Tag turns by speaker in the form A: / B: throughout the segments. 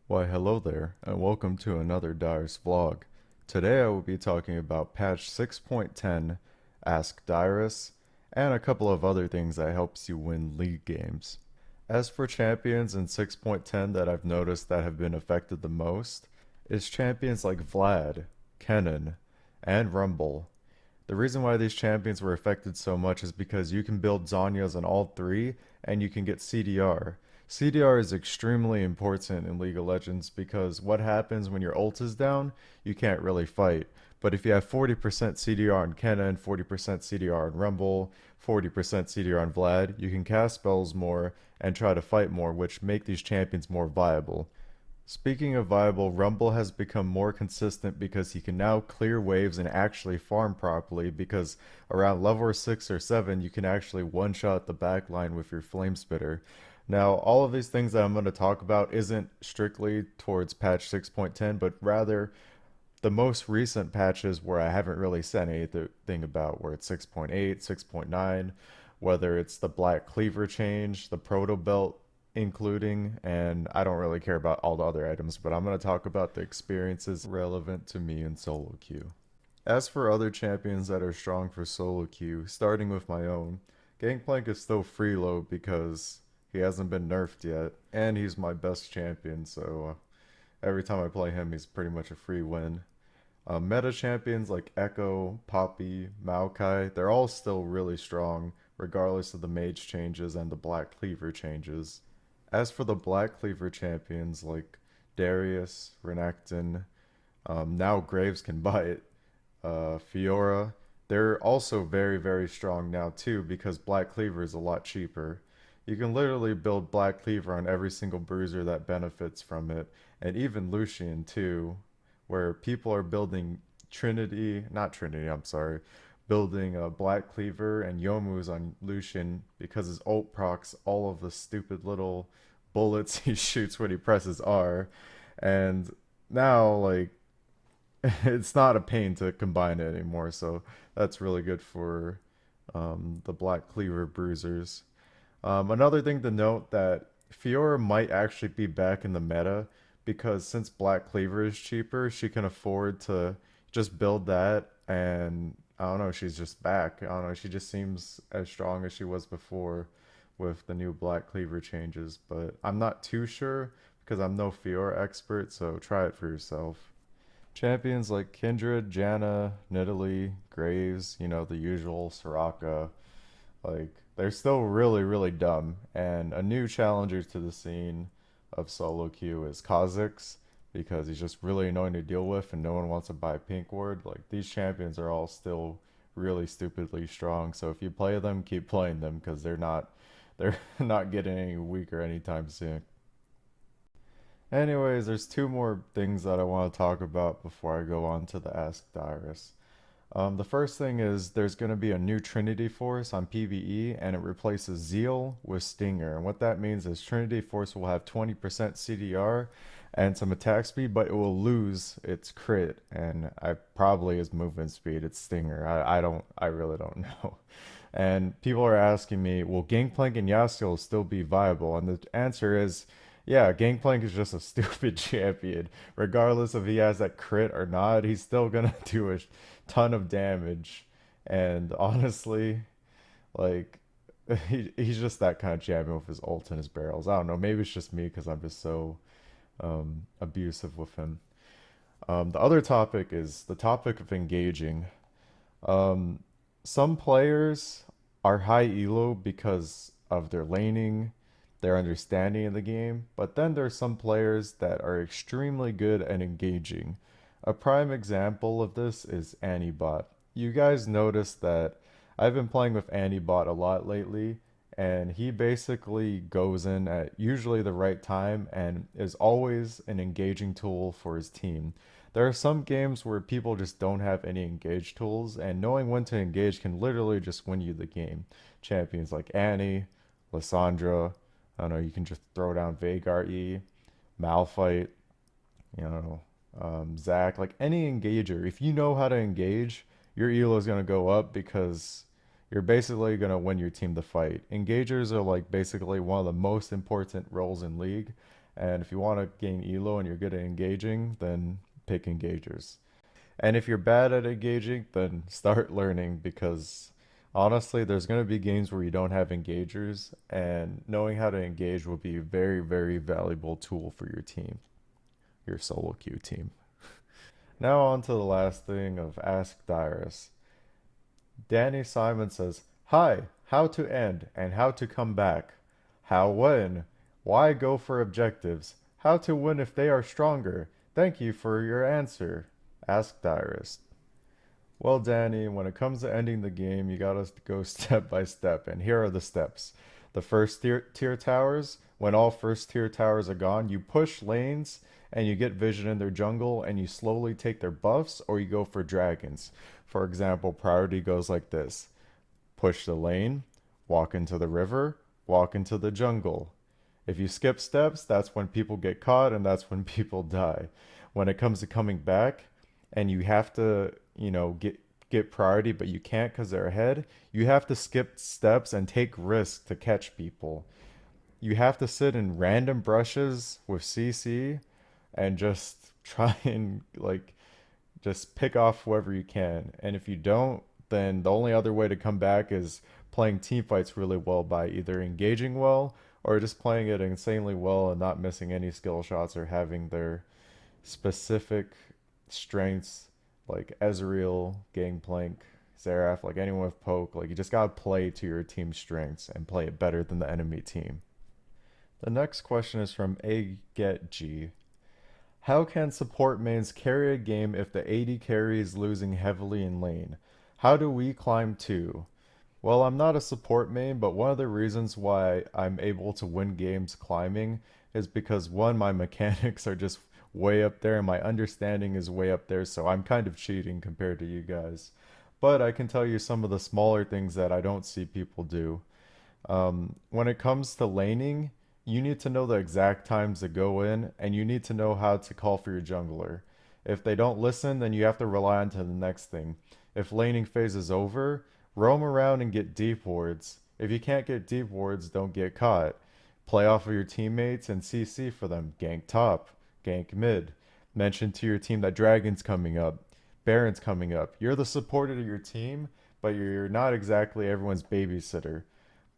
A: Why, hello there, and welcome to another Dyrus vlog. Today I will be talking about patch 6.10, Ask Dyrus, and a couple of other things that helps you win league games. As for champions in 6.10 that I've noticed that have been affected the most, is champions like Vlad, Kennen, and Rumble. The reason why these champions were affected so much is because you can build Zanyas on all three and you can get CDR. CDR is extremely important in League of Legends because what happens when your ult is down, you can't really fight. But if you have 40% CDR on Kennen, 40% CDR on Rumble, 40% CDR on Vlad, you can cast spells more and try to fight more, which make these champions more viable. Speaking of viable, Rumble has become more consistent because he can now clear waves and actually farm properly because around level 6 or 7 you can actually one-shot the backline with your Flame Spitter. Now, all of these things that I'm going to talk about isn't strictly towards patch 6.10, but rather the most recent patches where I haven't really said anything about, where it's 6.8, 6.9, whether it's the Black Cleaver change, the Proto Belt including, and I don't really care about all the other items, but I'm going to talk about the experiences relevant to me in solo queue. As for other champions that are strong for solo queue, starting with my own, Gangplank is still free low because he hasn't been nerfed yet, and he's my best champion, so every time I play him, he's pretty much a free win. Meta champions like Echo, Poppy, Maokai, they're all still really strong, regardless of the mage changes and the Black Cleaver changes. As for the Black Cleaver champions like Darius, Renekton, now Graves can bite, Fiora, they're also very, very strong now too because Black Cleaver is a lot cheaper. You can literally build Black Cleaver on every single bruiser that benefits from it, and even Lucian too, where people are building not Trinity, I'm sorry, building a Black Cleaver and Yomu's on Lucian because his ult procs all of the stupid little bullets he shoots when he presses R. And now, like, it's not a pain to combine it anymore, so that's really good for the Black Cleaver bruisers. Another thing to note that Fiora might actually be back in the meta because since Black Cleaver is cheaper, she can afford to just build that and I don't know, she's just back. I don't know, she just seems as strong as she was before with the new Black Cleaver changes, but I'm not too sure because I'm no Fiora expert, so try it for yourself. Champions like Kindred, Janna, Nidalee, Graves, the usual Soraka, like they're still really, really dumb. And a new challenger to the scene of solo queue is Kha'Zix because he's just really annoying to deal with and no one wants to buy Pink Ward. Like these champions are all still really stupidly strong. So if you play them, keep playing them because they're not getting any weaker anytime soon. Anyways, there's two more things that I want to talk about before I go on to the Ask Dyrus. The first thing is there's going to be a new Trinity Force on PvE and it replaces Zeal with Stinger. And what that means is Trinity Force will have 20% CDR and some attack speed, but it will lose its crit and I probably its movement speed. It's Stinger. I really don't know. And people are asking me, will Gangplank and Yasuo still be viable? And the answer is yeah, Gangplank is just a stupid champion. Regardless if he has that crit or not, he's still gonna do a ton of damage. And honestly, like, he's just that kind of champion with his ult and his barrels. I don't know, maybe it's just me because I'm just so abusive with him. The other topic is the topic of engaging. Um, some players are high elo because of their laning, their understanding of the game, but then there's some players that are extremely good at engaging. A prime example of this is Antibot. You guys noticed that I've been playing with Antibot a lot lately, and he basically goes in at usually the right time and is always an engaging tool for his team. There are some games where people just don't have any engage tools, and knowing when to engage can literally just win you the game. Champions like Annie, Lissandra, I don't know, you can just throw down Veigar E, Malphite, you know, Zac, like any engager. If you know how to engage, your elo is going to go up because you're basically going to win your team the fight. Engagers are like basically one of the most important roles in League, And if you want to gain elo and you're good at engaging, then pick engagers. And if you're bad at engaging, then start learning because honestly, there's going to be games where you don't have engagers, and knowing how to engage will be a very, very valuable tool for your team, your solo queue team. Now, on to the last thing of Ask Dyrus. Danny Simon says, "Hi, how to end and how to come back? How win? Why go for objectives? How to win if they are stronger? Thank you for your answer. Ask Dyrus." Well, Danny, when it comes to ending the game, you gotta go step by step, and here are the steps. The first tier towers, when all first tier towers are gone, you push lanes and you get vision in their jungle and you slowly take their buffs or you go for dragons. For example, priority goes like this: push the lane, walk into the river, walk into the jungle. If you skip steps, that's when people get caught and that's when people die. When it comes to coming back and you have to, get priority but you can't because they're ahead, you have to skip steps and take risks to catch people. You have to sit in random brushes with CC and just try and just pick off whoever you can. And if you don't, then the only other way to come back is playing team fights really well by either engaging well or just playing it insanely well and not missing any skill shots or having their specific strengths like Ezreal, Gangplank, Seraph, like anyone with poke. Like you just gotta play to your team's strengths and play it better than the enemy team. The next question is from A Get G. How can support mains carry a game if the AD carry is losing heavily in lane? How do we climb too? Well, I'm not a support main, but one of the reasons why I'm able to win games climbing is because one, my mechanics are just way up there and my understanding is way up there, so I'm kind of cheating compared to you guys. But I can tell you some of the smaller things that I don't see people do. When it comes to laning, you need to know the exact times to go in, and you need to know how to call for your jungler. If they don't listen, then you have to rely on to the next thing. If laning phase is over, roam around and get deep wards. If you can't get deep wards, don't get caught. Play off of your teammates and CC for them. Gank top, gank mid. Mention to your team that Dragon's coming up, Baron's coming up. You're the supporter of your team, but you're not exactly everyone's babysitter.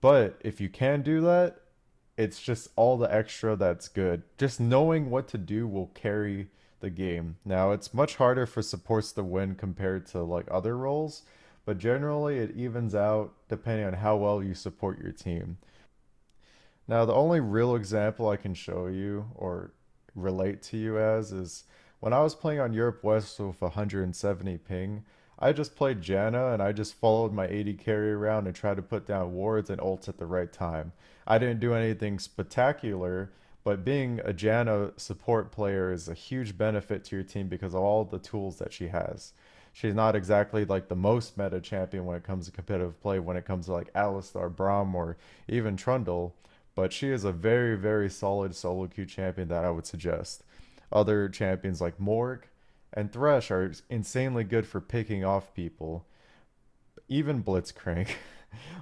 A: But if you can do that, it's just all the extra that's good. Just knowing what to do will carry the game. Now, it's much harder for supports to win compared to like other roles, but generally it evens out depending on how well you support your team. Now, the only real example I can show you or relate to you as is when I was playing on Europe West with 170 ping, I just played Janna and I just followed my AD carry around and tried to put down wards and ults at the right time. I didn't do anything spectacular, but being a Janna support player is a huge benefit to your team because of all the tools that she has. She's not exactly like the most meta champion when it comes to competitive play, when it comes to like Alistar, Braum, or even Trundle, but she is a very, very solid solo queue champion that I would suggest. Other champions like Morg and Thresh are insanely good for picking off people. Even Blitzcrank.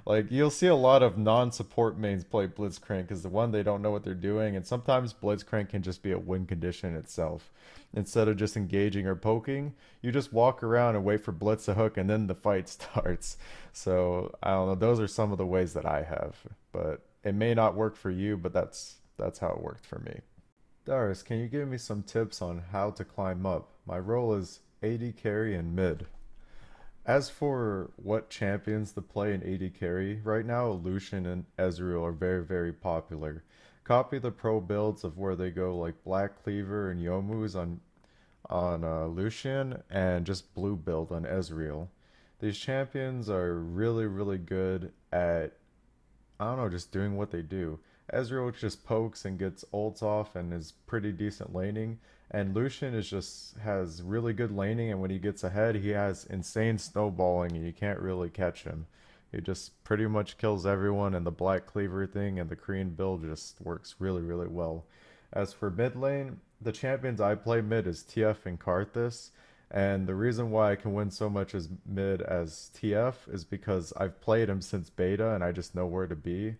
A: Like you'll see a lot of non-support mains play Blitzcrank because the one they don't know what they're doing, and sometimes Blitzcrank can just be a win condition itself. Instead of just engaging or poking, you just walk around and wait for Blitz to hook, and then the fight starts. So I don't know. Those are some of the ways that I have, but it may not work for you. But that's how it worked for me. Darius, can you give me some tips on how to climb up? My role is AD carry and mid. As for what champions to play in AD carry, right now Lucian and Ezreal are very, very popular. Copy the pro builds of where they go like Black Cleaver and Yomu's on Lucian and just blue build on Ezreal. These champions are really, really good at, I don't know, just doing what they do. Ezreal just pokes and gets ults off and is pretty decent laning. And Lucian is just has really good laning, and when he gets ahead, he has insane snowballing, and you can't really catch him. He just pretty much kills everyone, and the Black Cleaver thing and the Korean build just works really, really well. As for mid lane, the champions I play mid is TF and Karthus, and the reason why I can win so much as mid as TF is because I've played him since beta, and I just know where to be.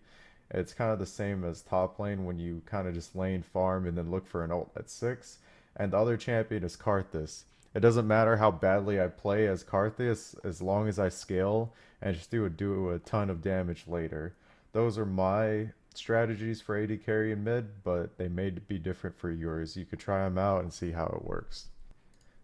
A: It's kind of the same as top lane when you kind of just lane farm and then look for an ult at 6. And the other champion is Karthus. It doesn't matter how badly I play as Karthus as long as I scale and just do a ton of damage later. Those are my strategies for AD carry and mid, but they may be different for yours. You could try them out and see how it works.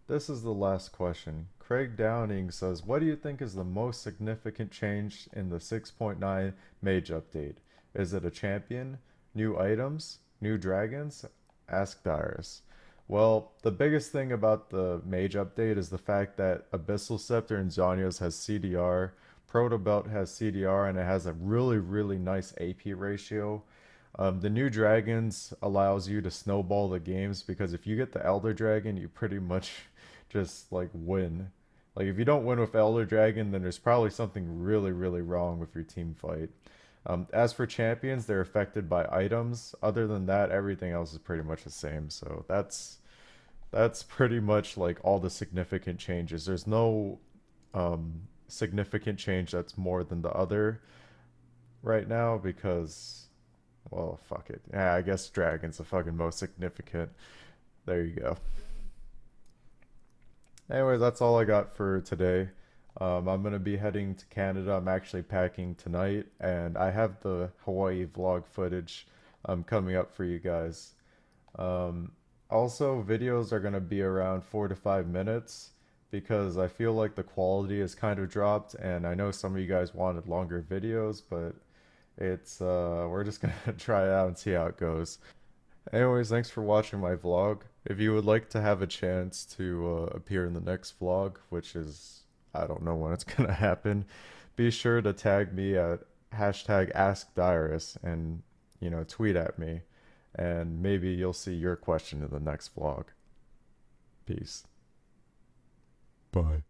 A: This is the last question. Craig Downing says, what do you think is the most significant change in the 6.9 Mage update? Is it a champion? New items? New dragons? Ask Dyrus. Well, the biggest thing about the Mage update is the fact that Abyssal Scepter and Zhonya's has CDR, Protobelt has CDR, and it has a really, really nice AP ratio. The new dragons allows you to snowball the games because if you get the Elder Dragon, you pretty much just like win. Like if you don't win with Elder Dragon, then there's probably something really, really wrong with your team fight. As for champions, they're affected by items. Other than that, everything else is pretty much the same. So that's pretty much like all the significant changes. There's no significant change that's more than the other right now because, well, fuck it. Yeah, I guess Dragon's the fucking most significant. There you go. Anyways, that's all I got for today. I'm gonna be heading to Canada. I'm actually packing tonight, and I have the Hawaii vlog footage coming up for you guys. Um, Also, videos are gonna be around 4 to 5 minutes because I feel like the quality has kind of dropped, and I know some of you guys wanted longer videos, but it's we're just gonna try it out and see how it goes. Anyways, thanks for watching my vlog. If you would like to have a chance to appear in the next vlog, which is, I don't know when it's gonna happen, be sure to tag me at hashtag AskDyrus and, tweet at me. And maybe you'll see your question in the next vlog. Peace. Bye.